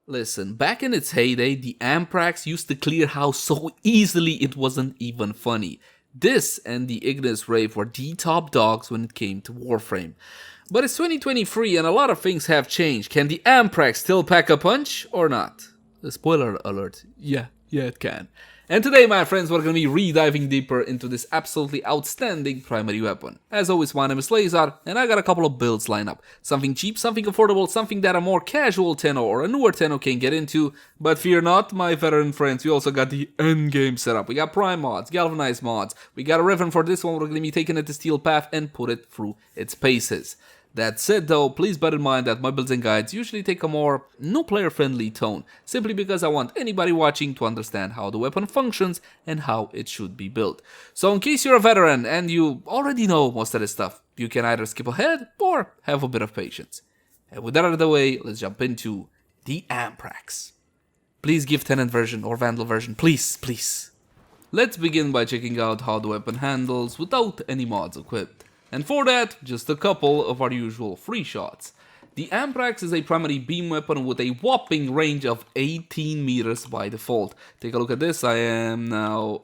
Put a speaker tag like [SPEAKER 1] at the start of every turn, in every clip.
[SPEAKER 1] Listen, back in its heyday, the Amprex used to clear house so easily it wasn't even funny. This and the Ignis Rave were the top dogs when it came to Warframe. But it's 2023 and a lot of things have changed. Can the Amprex still pack a punch or not? Spoiler alert, yeah, it can. And today, my friends, we're going to be re-diving deeper into this absolutely outstanding primary weapon. As always, my name is Leyzar, and I got a couple of builds lined up. Something cheap, something affordable, something that a more casual Tenno or a newer Tenno can get into. But fear not, my veteran friends, we also got the Endgame setup. We got Prime mods, Galvanized mods. We got a Riven for this one. We're going to be taking it to Steel Path and put it through its paces. That said though, please bear in mind that my builds and guides usually take a more no player friendly tone, simply because I want anybody watching to understand how the weapon functions and how it should be built. So in case you're a veteran and you already know most of this stuff, you can either skip ahead or have a bit of patience. And with that out of the way, let's jump into the Amprex. Please give Tenant version or Vandal version, please. Let's begin by checking out how the weapon handles without any mods equipped. And for that, just a couple of our usual free shots. The Amprex is a primary beam weapon with a whopping range of 18 meters by default. Take a look at this, I am now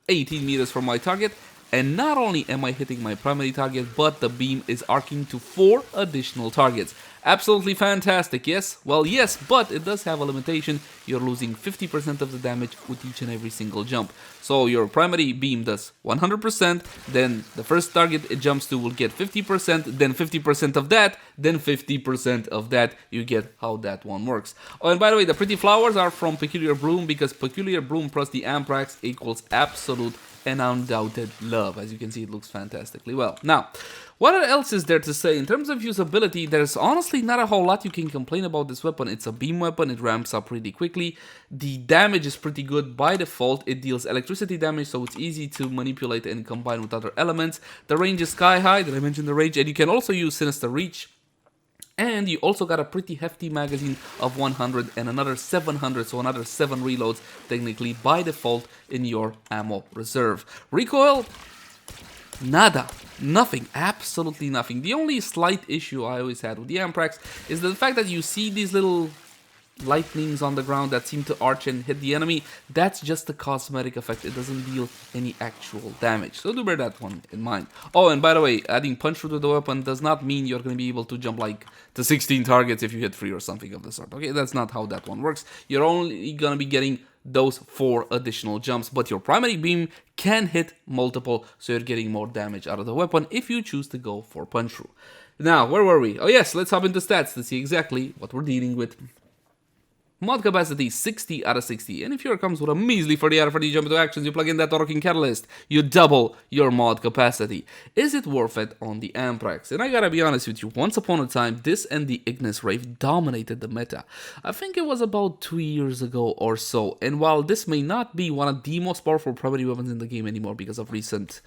[SPEAKER 1] 18 meters from my target. And not only am I hitting my primary target, but the beam is arcing to 4 additional targets. Absolutely fantastic, yes? Well, yes, but it does have a limitation. You're losing 50% of the damage with each and every single jump. So your primary beam does 100%, then the first target it jumps to will get 50%, then 50% of that, then 50% of that. You get how that one works. Oh, and by the way, the pretty flowers are from Peculiar Bloom, because Peculiar Bloom plus the Amprex equals absolute and undoubted love. As you can see, it looks fantastically well. Now, what else is there to say? In terms of usability, there's honestly not a whole lot you can complain about this weapon. It's a beam weapon, it ramps up pretty quickly. The damage is pretty good by default. It deals electricity damage, so it's easy to manipulate and combine with other elements. The range is sky high, did I mention the range? And you can also use Sinister Reach. And you also got a pretty hefty magazine of 100 and another 700, so another 7 reloads technically by default in your ammo reserve. Recoil? Nada. Nothing. Absolutely nothing. The only slight issue I always had with the Amprex is the fact that you see these little lightnings on the ground that seem to arch and hit the enemy. That's just a cosmetic effect. It doesn't deal any actual damage, so do bear that one in mind. Oh, and by the way, adding punch through to the weapon does not mean you're going to be able to jump like to 16 targets if you hit 3 or something of the sort. Okay, that's not how that one works. You're only going to be getting those 4 additional jumps, but your primary beam can hit multiple, so you're getting more damage out of the weapon if you choose to go for punch through. Now, where were we? Oh yes, let's hop into stats to see exactly what we're dealing with. Mod capacity 60 out of 60, and if here comes with a measly 40 out of 40 jump into actions, you plug in that Torquing Catalyst, you double your mod capacity. Is it worth it on the Amprex? And I gotta be honest with you, once upon a time, this and the Ignis Rave dominated the meta. I think it was about 2 years ago or so, and while this may not be one of the most powerful primary weapons in the game anymore because of recent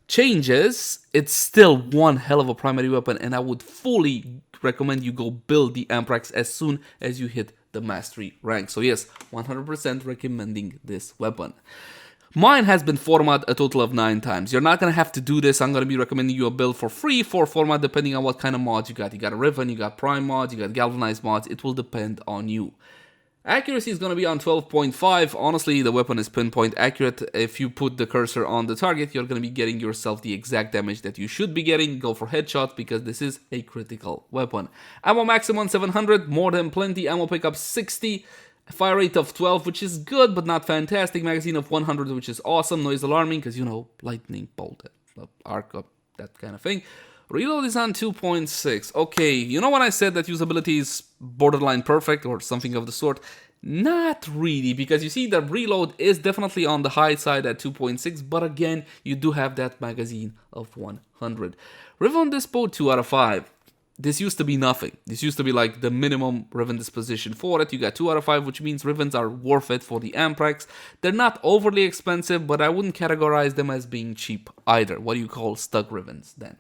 [SPEAKER 1] changes, it's still one hell of a primary weapon, and I would fully recommend you go build the Amprex as soon as you hit the mastery rank. So yes, 100% recommending this weapon. Mine has been format a total of 9 times. You're not going to have to do this. I'm going to be recommending you a build for free for format depending on what kind of mods you got. You got a Riven, you got Prime mods, you got Galvanized mods. It will depend on you. Accuracy is going to be on 12.5. Honestly, the weapon is pinpoint accurate. If you put the cursor on the target, you're going to be getting yourself the exact damage that you should be getting. Go for headshots because this is a critical weapon. Ammo maximum 700, more than plenty. Ammo pickup 60. Fire rate of 12, which is good but not fantastic. Magazine of 100, which is awesome. Noise alarming because, you know, lightning bolt, arc up, that kind of thing. Reload is on 2.6. Okay, you know when I said that usability is borderline perfect or something of the sort? Not really, because you see the reload is definitely on the high side at 2.6, but again, you do have that magazine of 100. Riven Dispo 2 out of 5. This used to be nothing. This used to be like the minimum Riven disposition for it. You got 2 out of 5, which means Rivens are worth it for the Amprex. They're not overly expensive, but I wouldn't categorize them as being cheap either. What do you call stuck Rivens then?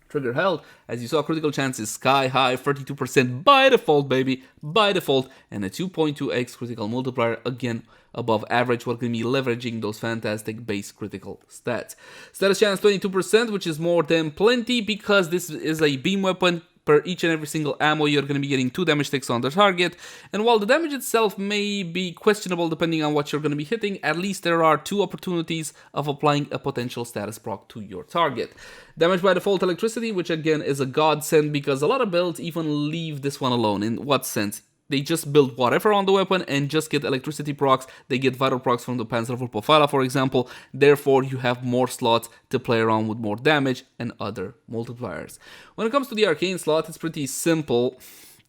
[SPEAKER 1] Trigger held, as you saw, critical chance is sky high, 32% by default, baby, by default, and a 2.2x critical multiplier, again, above average. We're going to be leveraging those fantastic base critical stats. Status chance 22%, which is more than plenty because this is a beam weapon. per each and every single ammo, you're going to be getting 2 damage ticks on the target. And while the damage itself may be questionable depending on what you're going to be hitting, at least there are 2 opportunities of applying a potential status proc to your target. Damage by default electricity, which again is a godsend because a lot of builds even leave this one alone. In what sense? They just build whatever on the weapon and just get electricity procs. They get vital procs from the Panzerwolf Profile, for example. Therefore, you have more slots to play around with more damage and other multipliers. When it comes to the arcane slot, it's pretty simple.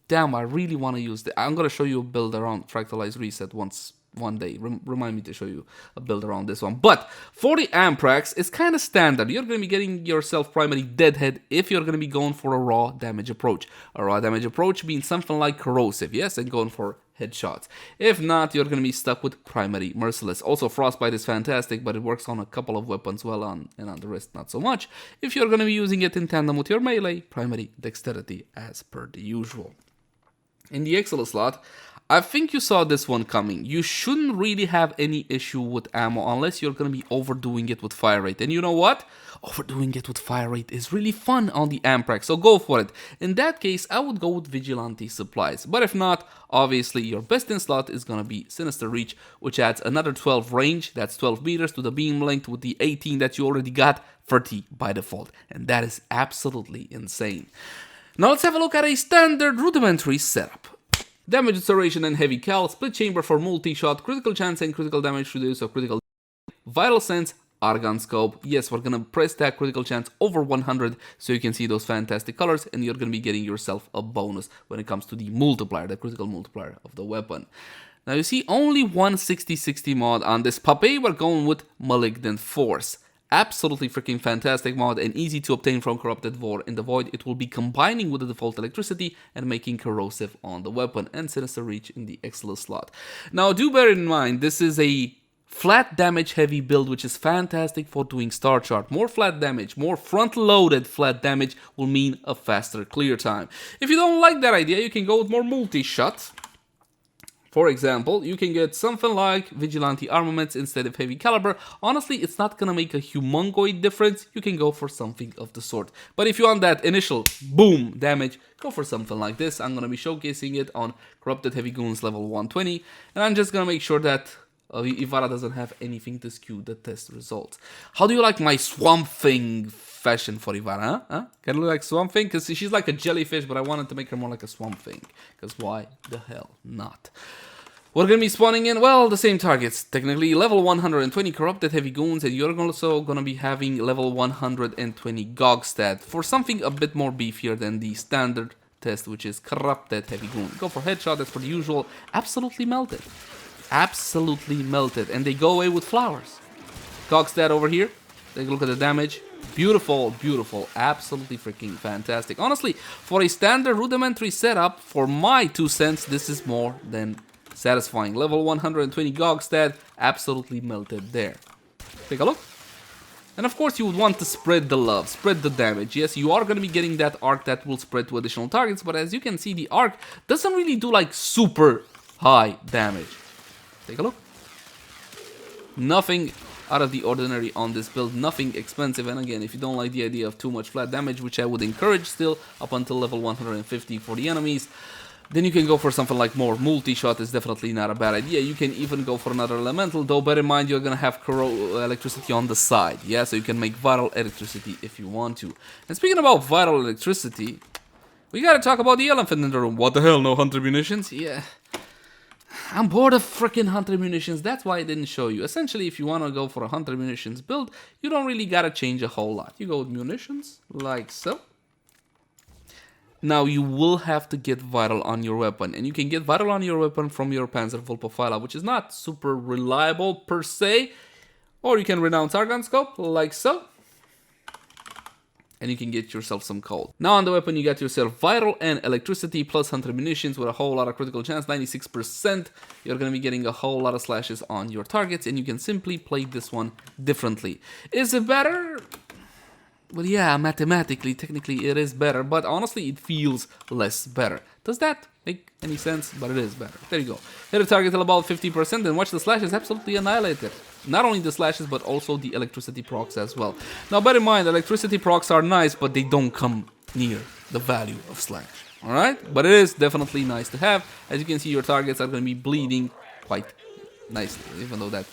[SPEAKER 1] Damn, I really want to use it. I'm going to show you a build around Fractalized Reset one day. Remind me to show you a build around this one. But for the Amprex, it's kind of standard. You're going to be getting yourself primary deadhead if you're going to be going for a raw damage approach. A raw damage approach means something like corrosive, yes, and going for headshots. If not, you're going to be stuck with primary merciless. Also, frostbite is fantastic, but it works on a couple of weapons well on, and on the wrist not so much. If you're going to be using it in tandem with your melee, primary dexterity as per the usual. In the Excellent slot, I think you saw this one coming. You shouldn't really have any issue with ammo unless you're going to be overdoing it with fire rate. And you know what? Overdoing it with fire rate is really fun on the Amprex, so go for it. In that case, I would go with Vigilante Supplies. But if not, obviously your best in slot is going to be Sinister Reach, which adds another 12 range. That's 12 meters to the beam length with the 18 that you already got, 30 by default. And that is absolutely insane. Now let's have a look at a standard rudimentary setup. Damage acceleration and heavy cal, split chamber for multi-shot, critical chance and critical damage through the use of critical vital sense, argon scope. Yes, we're gonna press that critical chance over 100 so you can see those fantastic colors, and you're gonna be getting yourself a bonus when it comes to the multiplier, the critical multiplier of the weapon. Now you see only one 60-60 mod on this puppy. We're going with Malignant Force. Absolutely freaking fantastic mod and easy to obtain from Corrupted Vor. In the Void, it will be combining with the default electricity and making corrosive on the weapon, and Sinister Reach in the Excellent slot. Now do bear in mind, this is a flat damage heavy build, which is fantastic for doing star chart. More flat damage, more front loaded flat damage will mean a faster clear time. If you don't like that idea, you can go with more multi-shot. For example, you can get something like Vigilante Armaments instead of Heavy Caliber. Honestly, it's not gonna make a humongoid difference. You can go for something of the sort. But if you want that initial boom damage, go for something like this. I'm gonna be showcasing it on Corrupted Heavy Goons level 120. And I'm just gonna make sure that Ivara doesn't have anything to skew the test results. How do you like my Swamp Thing fashion for Ivara, huh? Can it look like Swamp Thing? Because she's like a jellyfish, but I wanted to make her more like a Swamp Thing. Because why the hell not? We're going to be spawning in, well, the same targets. Technically, level 120 Corrupted Heavy Goons, and you're also going to be having level 120 Gogstat for something a bit more beefier than the standard test, which is Corrupted Heavy Goon. Go for headshot, that's for the usual. Absolutely melted. Absolutely melted. And they go away with flowers. Gogstat over here. Take a look at the damage. Beautiful, beautiful. Absolutely freaking fantastic. Honestly, for a standard rudimentary setup, for my 2 cents, this is more than satisfying. Level 120 Gogstat, absolutely melted there. Take a look. And of course you would want to spread the love, spread the damage. Yes, you are going to be getting that arc that will spread to additional targets, but as you can see, the arc doesn't really do like super high damage. Take a look. Nothing out of the ordinary on this build, nothing expensive. And again, if you don't like the idea of too much flat damage, which I would encourage still up until level 150 for the enemies, then you can go for something like more multi-shot. Is definitely not a bad idea. You can even go for another elemental, though bear in mind you're gonna have electricity on the side, yeah, so you can make vital electricity if you want to. And speaking about vital electricity, we gotta talk about the elephant in the room. What the hell, no Hunter Munitions? Yeah, I'm bored of freaking Hunter Munitions, that's why I didn't show you. Essentially, if you wanna go for a Hunter Munitions build, you don't really gotta change a whole lot. You go with Munitions, like so. Now you will have to get vital on your weapon, and you can get vital on your weapon from your Panzerwolf Profile, which is not super reliable per se, or you can renounce Argon Scope, like so, and you can get yourself some cold. Now on the weapon you got yourself vital and electricity plus Hunter Munitions with a whole lot of critical chance, 96%. You're going to be getting a whole lot of slashes on your targets, and you can simply play this one differently. Is it better? Well, yeah, mathematically, technically it is better, but honestly it feels less better. Does that make any sense? But it is better. There you go. Hit a target till about 50% and watch the slashes absolutely annihilate it. Not only the slashes, but also the electricity procs as well. Now bear in mind, electricity procs are nice, but they don't come near the value of slash. Alright? But it is definitely nice to have. As you can see, your targets are going to be bleeding quite nicely, even though that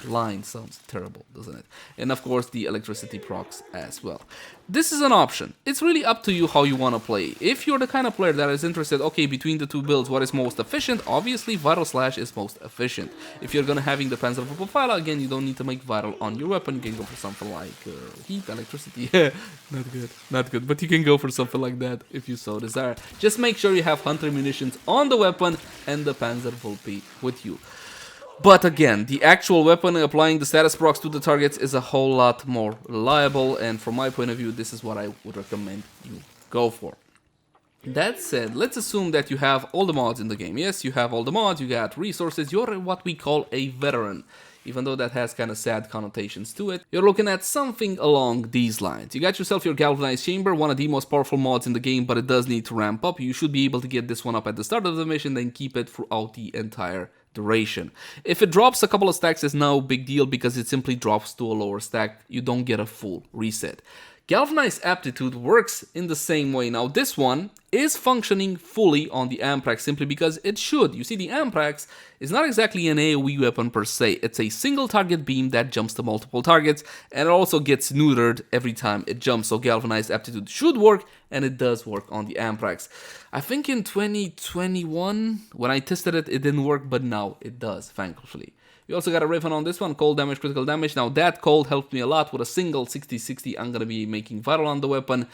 [SPEAKER 1] line sounds terrible, doesn't it? And of course, the electricity procs as well. This is an option. It's really up to you how you want to play. If you're the kind of player that is interested, okay, between the two builds, what is most efficient? Obviously, Vital Slash is most efficient. If you're gonna having the Panzer Profile, again, you don't need to make Vital on your weapon. You can go for something like Heat, Electricity. Not good, not good. But you can go for something like that if you so desire. Just make sure you have Hunter Munitions on the weapon and the Panzer Volpe with you. But again, the actual weapon applying the status procs to the targets is a whole lot more reliable, and from my point of view, this is what I would recommend you go for. That said, let's assume that you have all the mods in the game. Yes, you have all the mods, you got resources, you're what we call a veteran. Even though that has kind of sad connotations to it, you're looking at something along these lines. You got yourself your Galvanized Chamber, one of the most powerful mods in the game, but it does need to ramp up. You should be able to get this one up at the start of the mission, then keep it throughout the entire duration. If it drops a couple of stacks, it's no big deal because it simply drops to a lower stack. You don't get a full reset. Galvanized Aptitude works in the same way. Now this one is functioning fully on the Amprex simply because it should. You see, the Amprex is not exactly an AoE weapon per se. It's a single target beam that jumps to multiple targets, and it also gets neutered every time it jumps. So Galvanized Aptitude should work, and it does work on the Amprex. I think in 2021, when I tested it, it didn't work, but now it does, thankfully. We also got a ribbon on this one, cold damage, critical damage. Now that cold helped me a lot with a single 60-60. I'm going to be making vital on the weapon.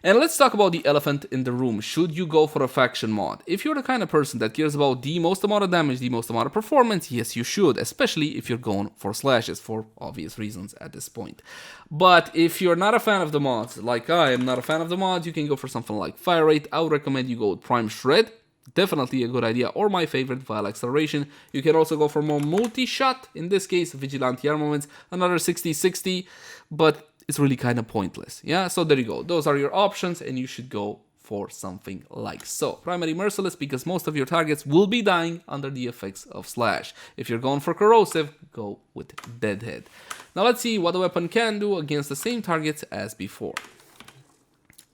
[SPEAKER 1] And let's talk about the elephant in the room. Should you go for a faction mod? If you're the kind of person that cares about the most amount of damage, the most amount of performance, yes, you should. Especially if you're going for slashes, for obvious reasons at this point. But if you're not a fan of the mods, like I am not a fan of the mods, you can go for something like Fire Rate. I would recommend you go with Prime Shred. Definitely a good idea, or my favorite, Vile Acceleration. You can also go for more multi-shot, in this case, Vigilante Armaments, another 60-60, but it's really kind of pointless, yeah? So there you go, those are your options, and you should go for something like so. Primary Merciless, because most of your targets will be dying under the effects of Slash. If you're going for Corrosive, go with Deadhead. Now let's see what the weapon can do against the same targets as before.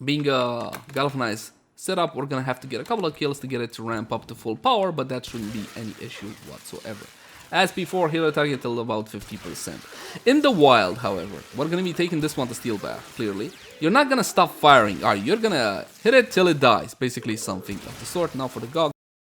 [SPEAKER 1] Being a Galvanized setup, we're gonna have to get a couple of kills to get it to ramp up to full power, but that shouldn't be any issue whatsoever. As before, heal a target till about 50%. In the wild, however, we're gonna be taking this one to Steel Bath, clearly. You're not gonna stop firing, are you? You're gonna hit it till it dies, basically something of the sort. Now for the Gog,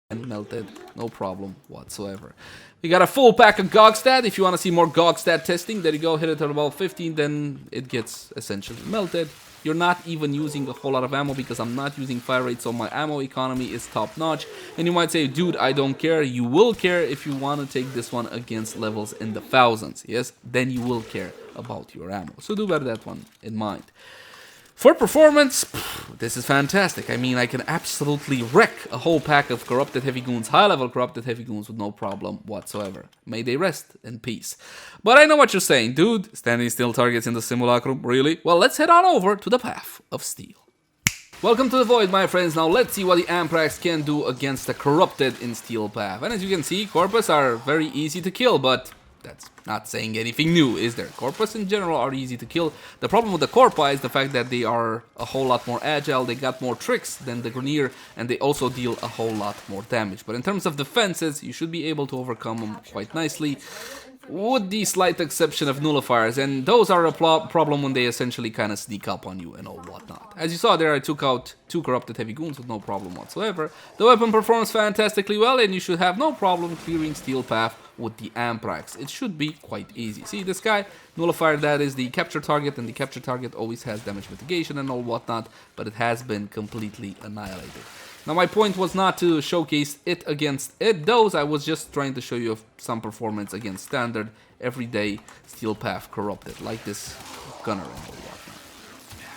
[SPEAKER 1] and melted, no problem whatsoever. We got a full pack of Gogstat. If you want to see more Gogstat testing, there you go, hit it at about 15, then it gets essentially melted. You're not even using a whole lot of ammo because I'm not using fire rate, so my ammo economy is top notch. And you might say, dude, I don't care. You will care if you want to take this one against levels in the thousands. Yes, then you will care about your ammo. So do bear that one in mind. For performance, this is fantastic. I mean, I can absolutely wreck a whole pack of Corrupted Heavy Goons, high-level Corrupted Heavy Goons with no problem whatsoever. May they rest in peace. But I know what you're saying, dude. Standing still targets in the simulacrum, really? Well, let's head on over to the Path of Steel. Welcome to the Void, my friends. Now let's see what the Amprex can do against the Corrupted in Steel Path. And as you can see, Corpus are very easy to kill, but that's not saying anything new, is there? Corpus in general are easy to kill. The problem with the Corpi is the fact that they are a whole lot more agile, they got more tricks than the Grenier, and they also deal a whole lot more damage. But in terms of defenses, you should be able to overcome them quite nicely, with the slight exception of nullifiers, and those are a problem when they essentially kind of sneak up on you and all whatnot. As you saw there, I took out 2 Corrupted Heavy Goons with no problem whatsoever. The weapon performs fantastically well, and you should have no problem clearing Steel Path with the Amprex. It should be quite easy. See this guy? Nullifier, that is the capture target, and the capture target always has damage mitigation and all whatnot, but it has been completely annihilated. Now my point was not to showcase it against those, I was just trying to show you some performance against standard, everyday Steel Path Corrupted, like this Gunner and all whatnot.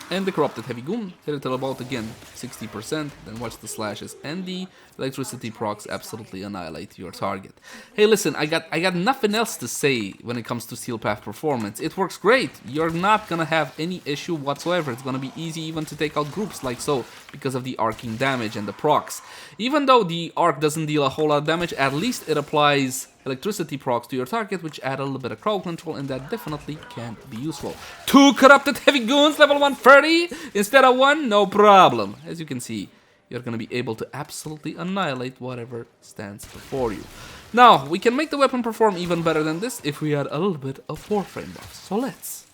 [SPEAKER 1] And the Corrupted Heavy Goon, hit it till about, again, 60%, then watch the slashes, and the electricity procs absolutely annihilate your target. Hey listen, I got nothing else to say when it comes to Steel Path performance. It works great, you're not gonna have any issue whatsoever. It's gonna be easy even to take out groups like so, because of the arcing damage and the procs. Even though the arc doesn't deal a whole lot of damage, at least it applies electricity procs to your target, which add a little bit of crowd control, and that definitely can be useful. 2 corrupted heavy goons, level 130 instead of 1, no problem. As you can see, you're going to be able to absolutely annihilate whatever stands before you. Now, we can make the weapon perform even better than this if we add a little bit of Warframe buffs. So let's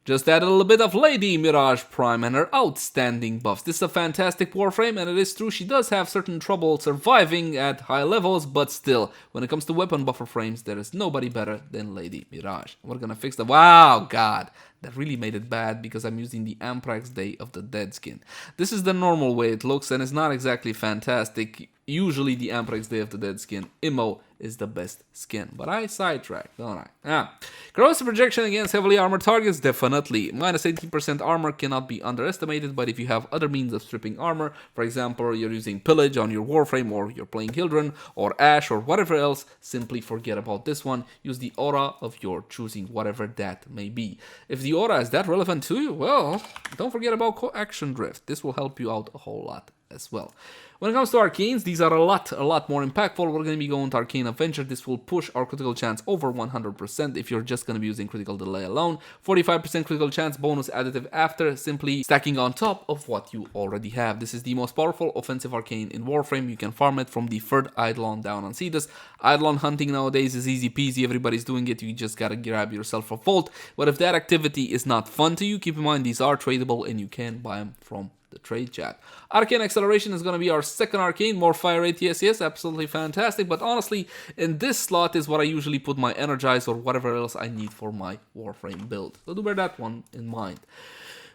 [SPEAKER 1] just add a little bit of Lady Mirage Prime and her outstanding buffs. This is a fantastic Warframe, and it is true she does have certain trouble surviving at high levels, but still, when it comes to weapon buffer frames, there is nobody better than Lady Mirage. We're gonna fix the... Wow, God! That really made it bad because I'm using the Amprex Day of the Dead skin. This is the normal way it looks, and it's not exactly fantastic. Usually the Amprex Day of the Dead skin, IMO, is the best skin. But I sidetracked, don't I? Corrosive projection against heavily armored targets, definitely. Minus 18% armor cannot be underestimated, but if you have other means of stripping armor, for example, you're using Pillage on your Warframe, or you're playing Hildren, or Ash, or whatever else, simply forget about this one. Use the aura of your choosing, whatever that may be. If the aura is that relevant to you, well, don't forget about co-action drift. This will help you out a whole lot as well. When it comes to arcanes, these are a lot more impactful. We're going to be going to Arcane Adventure. This will push our critical chance over 100% if you're just going to be using critical delay alone. 45% critical chance bonus additive after, simply stacking on top of what you already have. This is the most powerful offensive arcane in Warframe. You can farm it from the third Eidolon down on Cetus. Eidolon hunting nowadays is easy peasy. Everybody's doing it. You just gotta grab yourself a vault. But if that activity is not fun to you, keep in mind these are tradable and you can buy them from the trade chat. Arcane Acceleration is going to be our second arcane. More fire rate, yes, absolutely fantastic. But honestly, in this slot is what I usually put my Energize or whatever else I need for my Warframe build. So do bear that one in mind.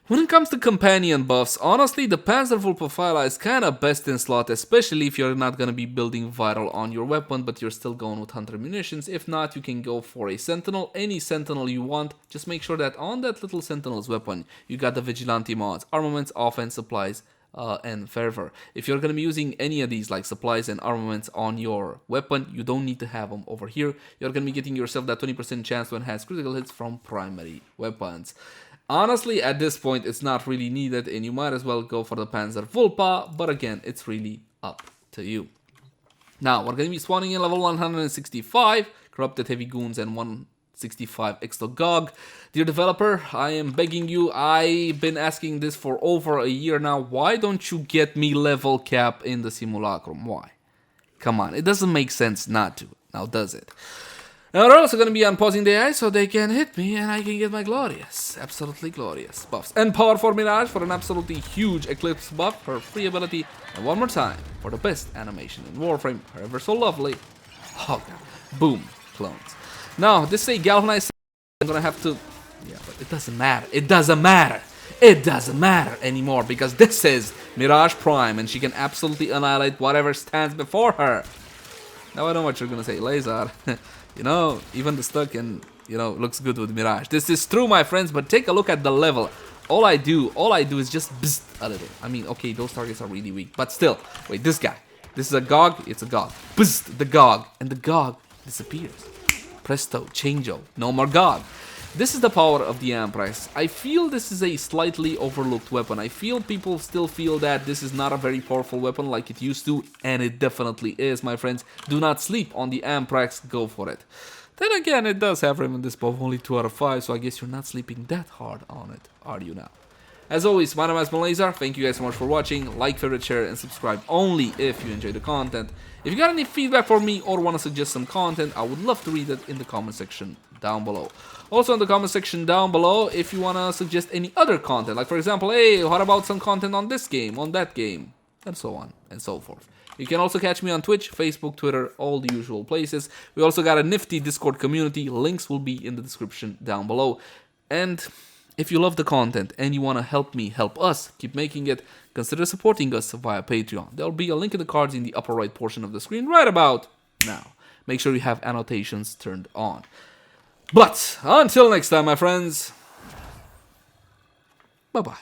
[SPEAKER 1] When it comes to companion buffs, honestly, the Panzerwolf Pfeiler is kind of best in slot, especially if you're not going to be building Vital on your weapon, but you're still going with Hunter Munitions. If not, you can go for a Sentinel, any Sentinel you want. Just make sure that on that little Sentinel's weapon, you got the Vigilante mods, armaments, offense, supplies, and fervor. If you're going to be using any of these like supplies and armaments on your weapon, you don't need to have them over here. You're going to be getting yourself that 20% chance to enhance critical hits from primary weapons. Honestly, at this point, it's not really needed, and you might as well go for the Panzerwolf, but again, it's really up to you. Now, we're going to be spawning in level 165, Corrupted Heavy Goons, and 165 Extogog. Dear developer, I am begging you, I've been asking this for over a year now, why don't you get me level cap in the Simulacrum? Why? Come on, it doesn't make sense not to, now does it? Now we're also going to be unpausing the AI so they can hit me and I can get my glorious, absolutely glorious buffs. And power for Mirage for an absolutely huge Eclipse buff, her free ability, and one more time for the best animation in Warframe, her ever so lovely. Oh god, boom, clones. Now, this is a galvanized, I'm going to have to, yeah, but it doesn't matter, it doesn't matter. It doesn't matter anymore because this is Mirage Prime and she can absolutely annihilate whatever stands before her. Now I know what you're going to say, Leyzar. You know, even the stuck and, you know, looks good with Mirage. This is true, my friends, but take a look at the level. All I do is just bzzzt a little. I mean, okay, those targets are really weak, but still. Wait, this guy. This is a Gog, it's a Gog. Bzzzt, the Gog, and the Gog disappears. Presto, changeo, no more Gog. This is the power of the Amprex. I feel this is a slightly overlooked weapon. I feel people still feel that this is not a very powerful weapon like it used to, and it definitely is, my friends. Do not sleep on the Amprex, go for it. Then again, it does have Raymond Dispo of only 2 out of 5, so I guess you're not sleeping that hard on it, are you now? As always, my name is Leyzar. Thank you guys so much for watching. Like, favorite, share, and subscribe only if you enjoy the content. If you got any feedback for me or want to suggest some content, I would love to read it in the comment section down below. Also in the comment section down below, if you want to suggest any other content, like for example, hey, what about some content on this game, on that game, and so on and so forth. You can also catch me on Twitch, Facebook, Twitter, all the usual places. We also got a nifty Discord community. Links will be in the description down below. And if you love the content and you want to help me help us keep making it, consider supporting us via Patreon. There'll be a link in the cards in the upper right portion of the screen right about now. Make sure you have annotations turned on. But until next time, my friends, bye-bye.